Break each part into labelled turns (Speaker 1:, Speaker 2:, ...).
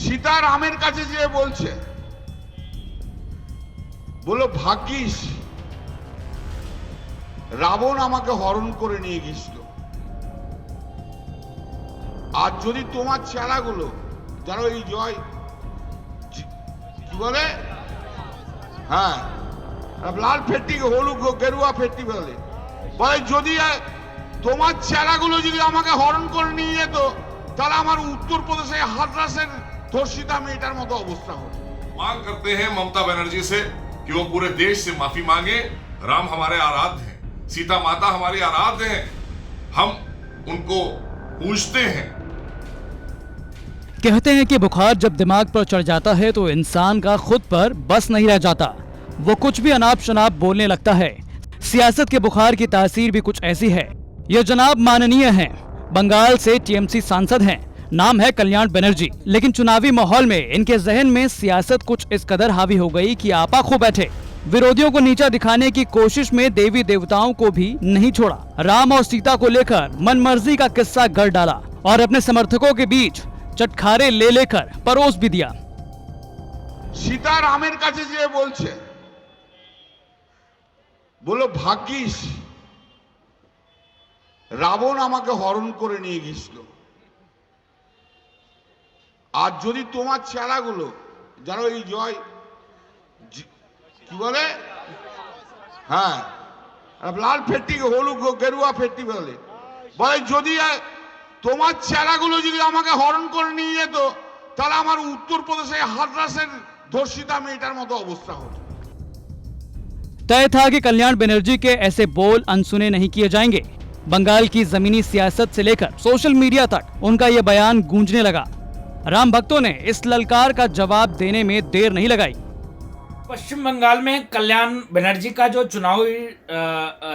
Speaker 1: সীতা রামের কাছে যে বলছে, বলো ভাগ্যিস রাবণ আমাকে হরণ করে নিয়ে গেছিল। আর যদি তোমার চেলাগুলো যারা এই জয় কি বলে, হ্যাঁ লাল ফেট্টি হলুদ গেরুয়া ফেট্টি বলে, যদি তোমার চেলাগুলো যদি আমাকে হরণ করে নিয়ে যেত, তাহলে আমার উত্তরপ্রদেশে হাথরাসের ধর্ষিতা মেয়েটার মতো অবস্থা হতো।
Speaker 2: मांग करते हैं ममता बनर्जी से कि वो पूरे देश से माफी मांगे। राम हमारे आराध्य हैं, सीता माता हमारी आराध्य हैं, हम उनको पूजते हैं।
Speaker 3: कहते हैं कि बुखार जब दिमाग पर चढ़ जाता है तो इंसान का खुद पर बस नहीं रह जाता, वो कुछ भी अनाप शनाप बोलने लगता है। सियासत के बुखार की तासीर भी कुछ ऐसी है। ये जनाब माननीय हैं, बंगाल से टीएमसी सांसद हैं, नाम है कल्याण बनर्जी। लेकिन चुनावी माहौल में इनके जहन में सियासत कुछ इस कदर हावी हो गई कि आपा खो बैठे। विरोधियों को नीचा दिखाने की कोशिश में देवी देवताओं को भी नहीं छोड़ा। राम और सीता को लेकर मनमर्जी का किस्सा गढ़ डाला और अपने समर्थकों के बीच चटखारे ले लेकर परोस भी दिया।
Speaker 1: सीता रामेर काছে যে বলছে, বলো ভাগ্যিস রাবণ আমাকে হরণ করে নিয়ে গেছিল। আর যদি তোমার চেলাগুলো যারা এই জয় কি বলে, হ্যাঁ লাল ফেট্টি হলুদ গেরুয়া ফেট্টি বলে, যদি তোমার চেলাগুলো যদি আমাকে হরণ করে নিয়ে যেত, তাহলে আমার উত্তরপ্রদেশে হাথরাসের ধর্ষিতা মেয়েটার মতো অবস্থা হতো।
Speaker 3: तय था कि कल्याण बनर्जी के ऐसे बोल अनसुने नहीं किए जाएंगे। बंगाल की जमीनी सियासत से लेकर सोशल मीडिया तक उनका ये बयान गूंजने लगा। राम भक्तों ने इस ललकार का जवाब देने में देर नहीं लगाई।
Speaker 4: पश्चिम बंगाल में कल्याण बनर्जी का जो चुनावी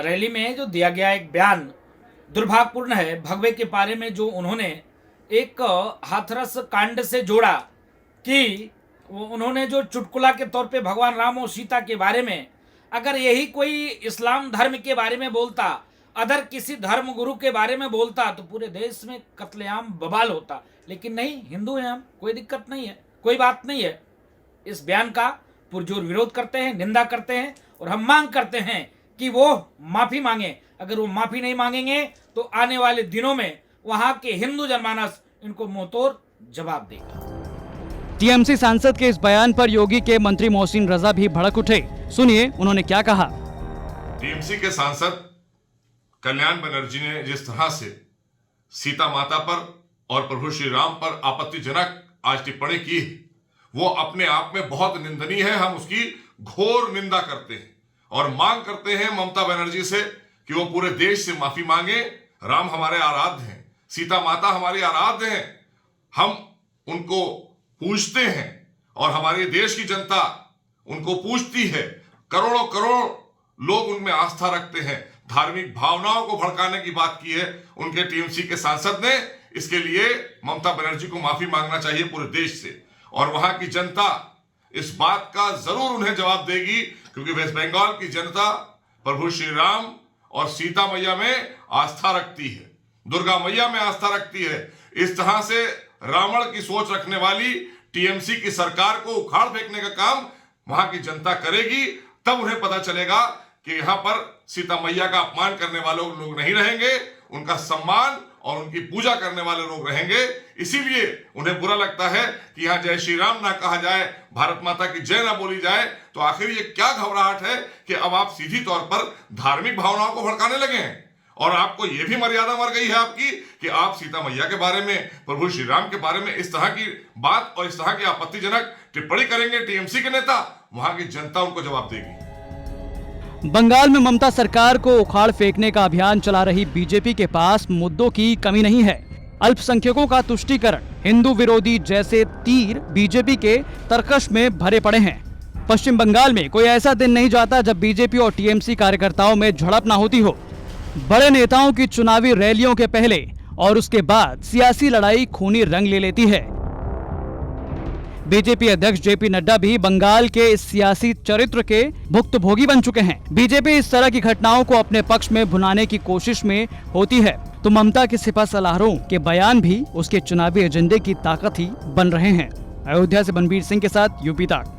Speaker 4: रैली में जो दिया गया एक बयान दुर्भाग्यपूर्ण है। भगवे के बारे में जो उन्होंने एक हाथरस कांड से जोड़ा कि उन्होंने जो चुटकुला के तौर पे भगवान राम और सीता के बारे में, अगर यही कोई इस्लाम धर्म के बारे में बोलता, अदर किसी धर्म गुरु के बारे में बोलता, तो पूरे देश में कत्लेआम बवाल होता। लेकिन नहीं, हिंदू हैं हम, कोई दिक्कत नहीं है, कोई बात नहीं है। इस बयान का पुरजोर विरोध करते हैं, निंदा करते हैं और हम मांग करते हैं कि वो माफी मांगे। अगर वो माफी नहीं मांगेंगे तो आने वाले दिनों में वहां के हिंदू जनमानस इनको मुंहतोड़ जवाब देगा।
Speaker 3: टीएमसी सांसद के इस बयान पर योगी के मंत्री मोहसिन रजा भी भड़क उठे। सुनिए उन्होंने क्या कहा।
Speaker 2: टीएमसी के सांसद कल्याण बनर्जी ने जिस तरह से सीता माता पर और प्रभु श्री राम पर आपत्तिजनक आज टिप्पणी की है, वो अपने आप में बहुत निंदनीय है। हम उसकी घोर निंदा करते हैं और मांग करते हैं ममता बनर्जी से कि वो पूरे देश से माफी मांगे। राम हमारे आराध्य हैं, सीता माता हमारी आराध्य हैं, हम उनको पूजते हैं और हमारे देश की जनता उनको पूजती है। करोड़ों करोड़ लोग उनमें आस्था रखते हैं। धार्मिक भावनाओं को भड़काने की बात की है उनके टीएमसी के सांसद ने। इसके लिए ममता बनर्जी को माफी मांगना चाहिए पूरे देश से, और वहां की जनता इस बात का जरूर उन्हें जवाब देगी, क्योंकि वेस्ट बंगाल की जनता प्रभु श्री राम और सीता मैया में आस्था रखती है, दुर्गा मैया में आस्था रखती है। इस तरह से रावण की सोच रखने वाली टीएमसी की सरकार को उखाड़ फेंकने का काम वहां की जनता करेगी। तब उन्हें पता चलेगा कि यहां पर सीता मैया का अपमान करने वाले लोग नहीं रहेंगे, उनका सम्मान और उनकी पूजा करने वाले लोग रहेंगे। इसीलिए उन्हें बुरा लगता है कि यहाँ जय श्री राम ना कहा जाए, भारत माता की जय ना बोली जाए। तो आखिर ये क्या घबराहट है कि अब आप सीधी तौर पर धार्मिक भावनाओं को भड़काने लगे हैं, और आपको ये भी मर्यादा मर गई है आपकी कि आप सीता मैया के बारे में, प्रभु श्री राम के बारे में इस तरह की बात और इस तरह की आपत्तिजनक टिप्पणी करेंगे टीएमसी के नेता, वहां की जनता उनको जवाब देगी।
Speaker 3: बंगाल में ममता सरकार को उखाड़ फेंकने का अभियान चला रही बीजेपी के पास मुद्दों की कमी नहीं है। अल्पसंख्यकों का तुष्टीकरण, हिंदू विरोधी जैसे तीर बीजेपी के तरकश में भरे पड़े हैं। पश्चिम बंगाल में कोई ऐसा दिन नहीं जाता जब बीजेपी और टीएमसी कार्यकर्ताओं में झड़प न होती हो। बड़े नेताओं की चुनावी रैलियों के पहले और उसके बाद सियासी लड़ाई खूनी रंग ले लेती है। बीजेपी अध्यक्ष जेपी नड्डा भी बंगाल के इस सियासी चरित्र के भुक्तभोगी बन चुके हैं। बीजेपी इस तरह की घटनाओं को अपने पक्ष में भुनाने की कोशिश में होती है, तो ममता के सिपह सलाहरों के बयान भी उसके चुनावी एजेंडे की ताकत ही बन रहे हैं। अयोध्या से बनबीर सिंह के साथ यूपी तक।